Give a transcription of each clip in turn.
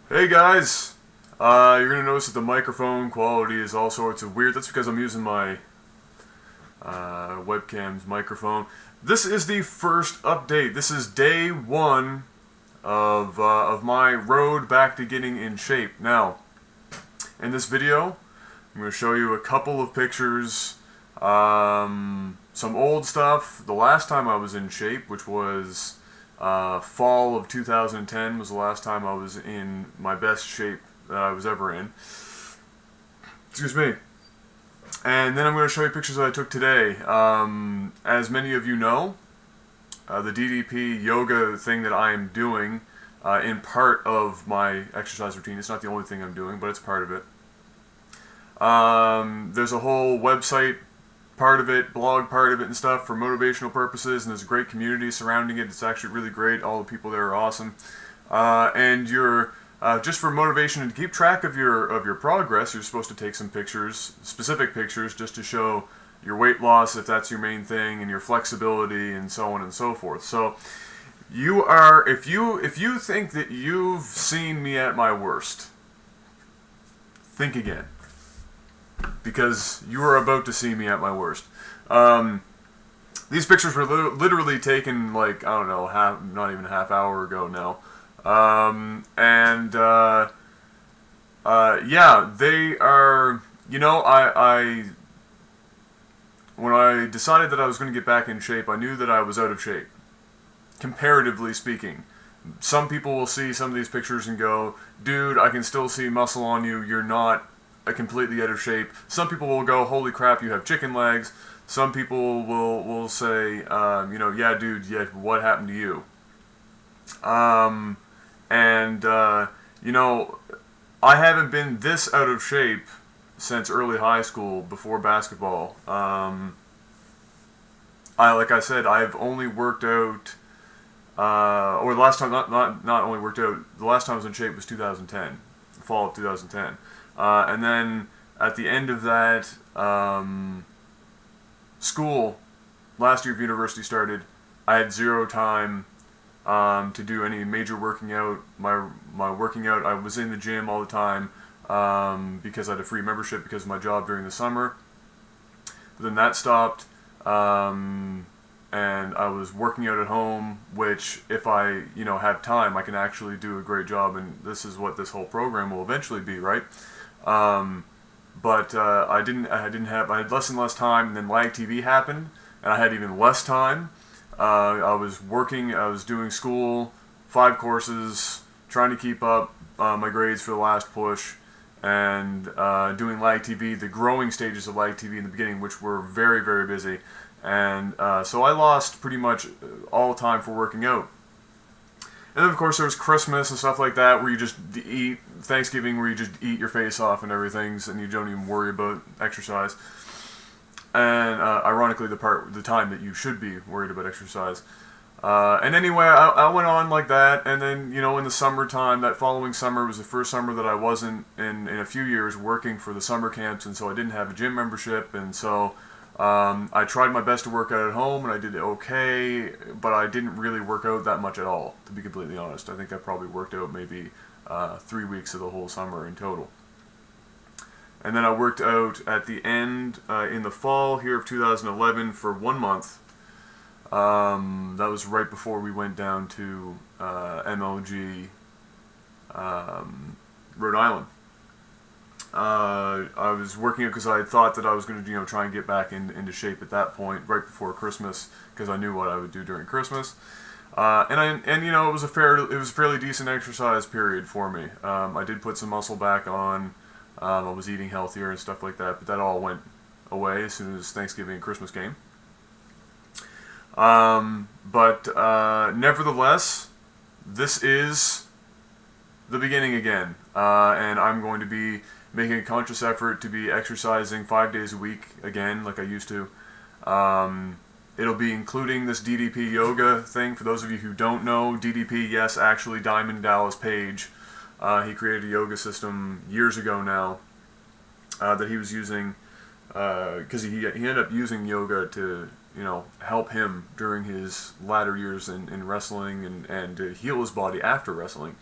Hey guys! You're gonna notice that the microphone quality is all sorts of weird. That's because I'm using my webcam's microphone. This is the first update. This is day one of my road back to getting in shape. Now, in this video, I'm going to show you a couple of pictures, some old stuff. The last time I was in shape, which was fall of 2010, was the last time I was in my best shape that I was ever in. Excuse me. And then I'm going to show you pictures that I took today. As many of you know, the DDP yoga thing that I am doing in part of my exercise routine. It's not the only thing I'm doing, but it's part of it. There's a whole website part of it, blog part of it and stuff for motivational purposes, and there's a great community surrounding it. It's actually really great. All the people there are awesome. And you're just for motivation and to keep track of your progress, you're supposed to take some pictures, specific pictures, just to show your weight loss if that's your main thing, and your flexibility, and so on and so forth. So you are, if you think that you've seen me at my worst, think again, because you are about to see me at my worst. These pictures were literally taken, like, I don't know, not even a half hour ago now. Yeah, they are, you know, when I decided that I was going to get back in shape, I knew that I was out of shape, comparatively speaking. Some people will see some of these pictures and go, dude, I can still see muscle on you, you're not completely out of shape. Some people will go, holy crap, you have chicken legs. Some people will say, you know, yeah, dude, yeah, what happened to you? You know, I haven't been this out of shape since early high school, before basketball. Like I said, I've only worked out, or the last time, not only worked out, the last time I was in shape was 2010, fall of 2010. And then at the end of that, school, last year of university started, I had zero time to do any major working out. My working out, I was in the gym all the time because I had a free membership because of my job during the summer. But then that stopped, and I was working out at home, which if I, you know, have time, I can actually do a great job, and this is what this whole program will eventually be, right? But I had less and less time, and then live TV happened, and I had even less time. I was working, I was doing school, 5 courses, trying to keep up my grades for the last push, and doing live TV, the growing stages of live TV in the beginning, which were very, very busy. And so I lost pretty much all time for working out. And then, of course, there was Christmas and stuff like that, where you just eat, Thanksgiving, where you just eat your face off and everything, and you don't even worry about exercise. And ironically, the time that you should be worried about exercise. And anyway, I went on like that, and then, you know, in the summertime, that following summer was the first summer that I wasn't, in a few years, working for the summer camps, and so I didn't have a gym membership, and so I tried my best to work out at home, and I did okay, but I didn't really work out that much at all, to be completely honest. I think I probably worked out maybe 3 weeks of the whole summer in total. And then I worked out at the end, in the fall here of 2011 for 1 month. That was right before we went down to MLG, Rhode Island. I was working out because I thought that I was going to, you know, try and get back into shape at that point, right before Christmas, because I knew what I would do during Christmas. And you know, it was a fairly decent exercise period for me. I did put some muscle back on. I was eating healthier and stuff like that, but that all went away as soon as Thanksgiving and Christmas came. Nevertheless, this is the beginning again, and I'm going to be making a conscious effort to be exercising 5 days a week again, like I used to. It'll be including this DDP yoga thing. For those of you who don't know, DDP, yes, actually Diamond Dallas Page, he created a yoga system years ago now that he was using, because he ended up using yoga to, you know, help him during his latter years in wrestling and to heal his body after wrestling.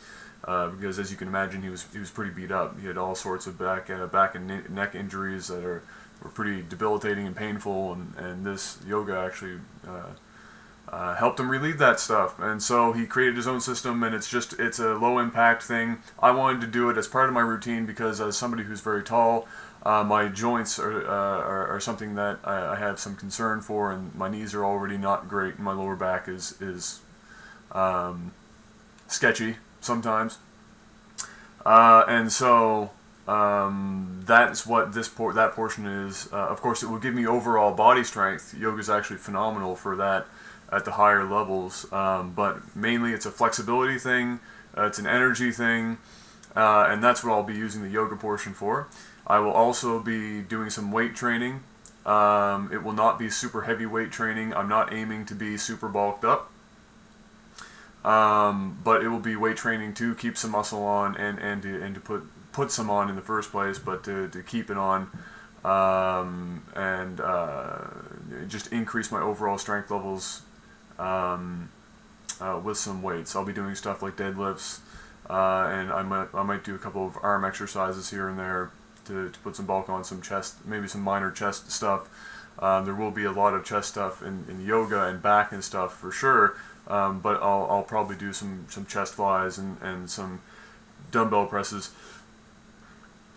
because as you can imagine, he was pretty beat up. He had all sorts of back and neck injuries that were pretty debilitating and painful, and this yoga actually helped him relieve that stuff. And so he created his own system, and it's a low impact thing. I wanted to do it as part of my routine because as somebody who's very tall, my joints are something that I have some concern for, and my knees are already not great, and my lower back is sketchy sometimes. And so that's what that portion is. Of course, it will give me overall body strength. Yoga is actually phenomenal for that at the higher levels, but mainly it's a flexibility thing, it's an energy thing, and that's what I'll be using the yoga portion for. I will also be doing some weight training. It will not be super heavy weight training. I'm not aiming to be super bulked up, but it will be weight training to keep some muscle on and to put some on in the first place, but to keep it on and just increase my overall strength levels with some weights. I'll be doing stuff like deadlifts, and I might do a couple of arm exercises here and there to put some bulk on, some chest, maybe some minor chest stuff. There will be a lot of chest stuff in yoga and back and stuff for sure, but I'll probably do some chest flies and some dumbbell presses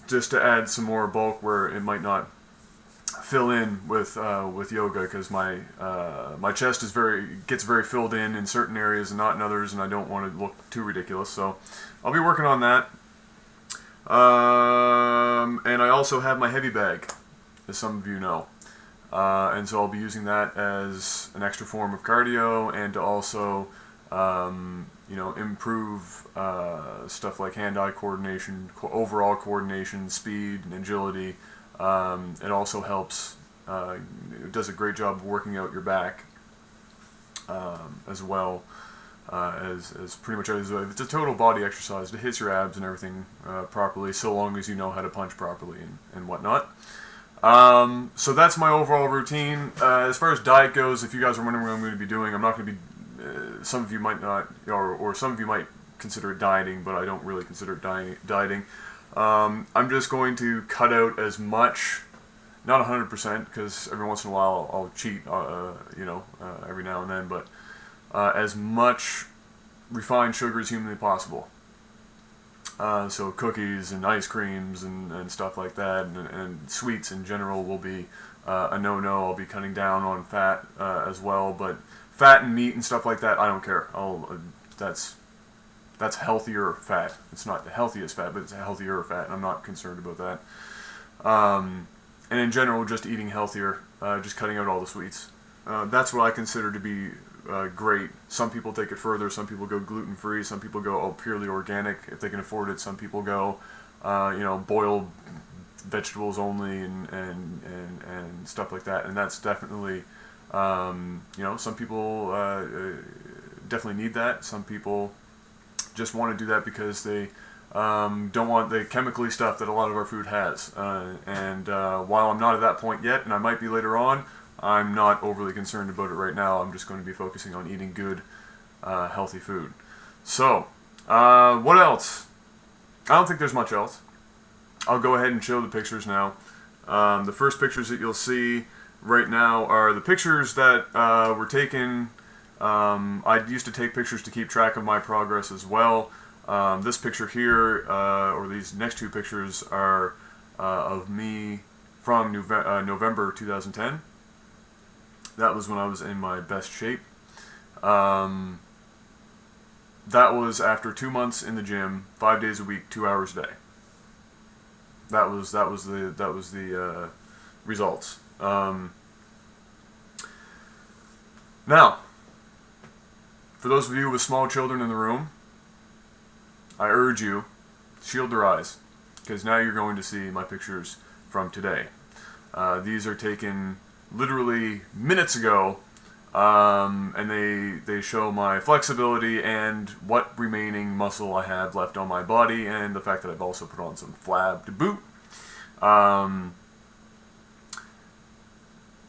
just to add some more bulk where it might not fill in with yoga, because my chest gets very filled in certain areas and not in others, and I don't want to look too ridiculous. So I'll be working on that. And I also have my heavy bag, as some of you know, and so I'll be using that as an extra form of cardio, and to also improve stuff like hand-eye coordination, overall coordination, speed, and agility. It also helps, it does a great job of working out your back as well, as pretty much it's a total body exercise. It hits your abs and everything properly, so long as you know how to punch properly and whatnot. So that's my overall routine. As far as diet goes, if you guys are wondering what I'm going to be doing, I'm not going to be, some of you might not, or some of you might consider it dieting, but I don't really consider it dieting. I'm just going to cut out as much, not 100%, because every once in a while I'll cheat, every now and then, but as much refined sugar as humanly possible. So cookies and ice creams and stuff like that, and sweets in general will be a no-no. I'll be cutting down on fat as well, but fat and meat and stuff like that, I don't care. That's healthier fat. It's not the healthiest fat, but it's a healthier fat, and I'm not concerned about that. And in general, just eating healthier, just cutting out all the sweets. That's what I consider to be great. Some people take it further. Some people go gluten-free. Some people go purely organic if they can afford it. Some people go, boiled vegetables only and stuff like that. And that's definitely, some people definitely need that. Some people just want to do that because they don't want the chemically stuff that a lot of our food has. While I'm not at that point yet, and I might be later on, I'm not overly concerned about it right now. I'm just going to be focusing on eating good, healthy food. So, what else? I don't think there's much else. I'll go ahead and show the pictures now. The first pictures that you'll see right now are the pictures that were taken. I used to take pictures to keep track of my progress as well. This picture here, or these next two pictures, are of me from November 2010. That was when I was in my best shape. That was after 2 months in the gym, 5 days a week, 2 hours a day. That was the results. Now, for those of you with small children in the room, I urge you, shield their eyes, because now you're going to see my pictures from today. These are taken literally minutes ago, and they show my flexibility and what remaining muscle I have left on my body, and the fact that I've also put on some flab to boot.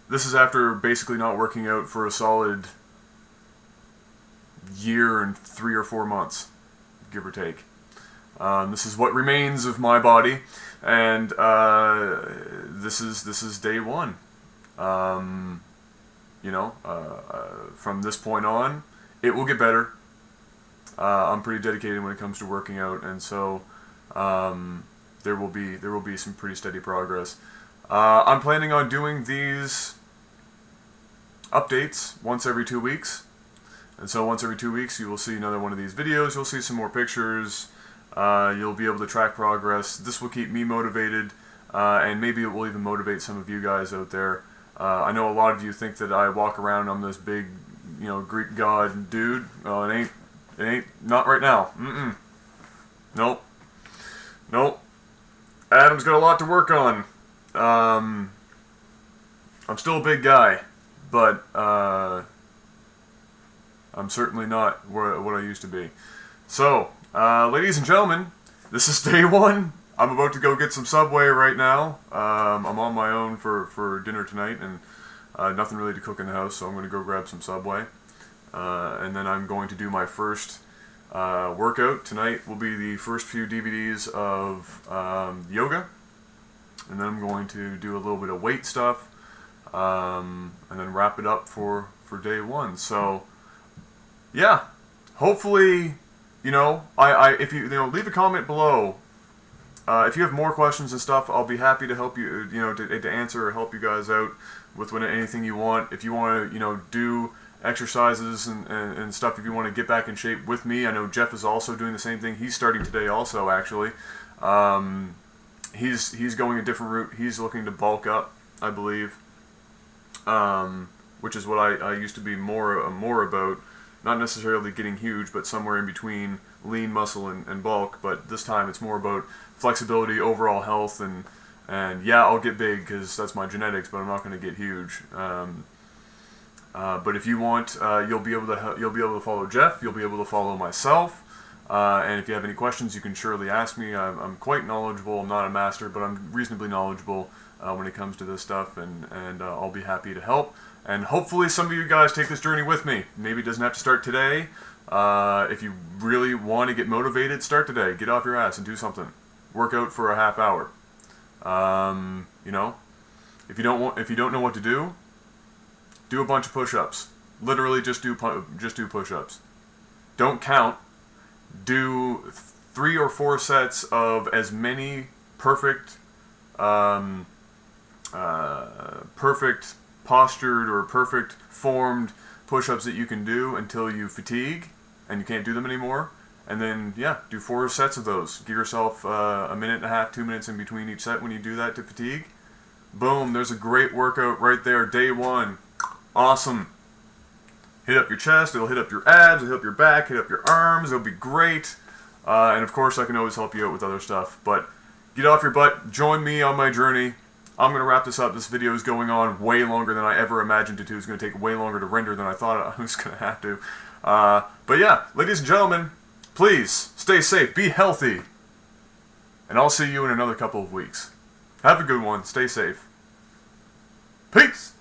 This is after basically not working out for a solid year and 3 or 4 months, give or take. This is what remains of my body, and this is day one. From this point on, it will get better. I'm pretty dedicated when it comes to working out, and so there will be some pretty steady progress. I'm planning on doing these updates once every 2 weeks, and so once every 2 weeks you will see another one of these videos. You'll see some more pictures. You'll be able to track progress. This will keep me motivated, and maybe it will even motivate some of you guys out there. I know a lot of you think that I walk around, I'm this big, Greek god dude. Well, it ain't, not right now. Nope. Adam's got a lot to work on. I'm still a big guy, but I'm certainly not what I used to be. So, ladies and gentlemen, this is day one. I'm about to go get some Subway right now. I'm on my own for dinner tonight, and nothing really to cook in the house, so I'm going to go grab some Subway. And then I'm going to do my first workout. Tonight will be the first few DVDs of yoga, and then I'm going to do a little bit of weight stuff, and then wrap it up for day one. So, yeah, hopefully, if you leave a comment below. If you have more questions and stuff, I'll be happy to help you, to answer or help you guys out with anything you want. If you want to, do exercises and stuff, if you want to get back in shape with me, I know Jeff is also doing the same thing. He's starting today also, actually. He's going a different route. He's looking to bulk up, I believe, which is what I used to be more about. Not necessarily getting huge, but somewhere in between lean muscle and bulk. But this time it's more about flexibility, overall health, and yeah, I'll get big because that's my genetics, but I'm not going to get huge. But if you want, you'll be able to follow Jeff. You'll be able to follow myself. And if you have any questions, you can surely ask me. I'm quite knowledgeable. I'm not a master, but I'm reasonably knowledgeable when it comes to this stuff, and I'll be happy to help. And hopefully some of you guys take this journey with me. Maybe it doesn't have to start today. If you really want to get motivated, start today. Get off your ass and do something. Work out for a half hour. If you don't know what to do a bunch of push-ups. Literally just do push-ups. Don't count. Do 3 or 4 sets of as many perfect postured or perfect formed push-ups that you can do until you fatigue and you can't do them anymore. And then, yeah, do 4 sets of those. Give yourself a minute and a half, 2 minutes in between each set when you do that to fatigue. Boom, there's a great workout right there, day one. Awesome. Hit up your chest, it'll hit up your abs, it'll hit up your back, hit up your arms, it'll be great. And of course I can always help you out with other stuff. But get off your butt, join me on my journey. I'm going to wrap this up. This video is going on way longer than I ever imagined it to. It's going to take way longer to render than I thought I was going to have to. But yeah, ladies and gentlemen, please stay safe, be healthy, and I'll see you in another couple of weeks. Have a good one, stay safe. Peace!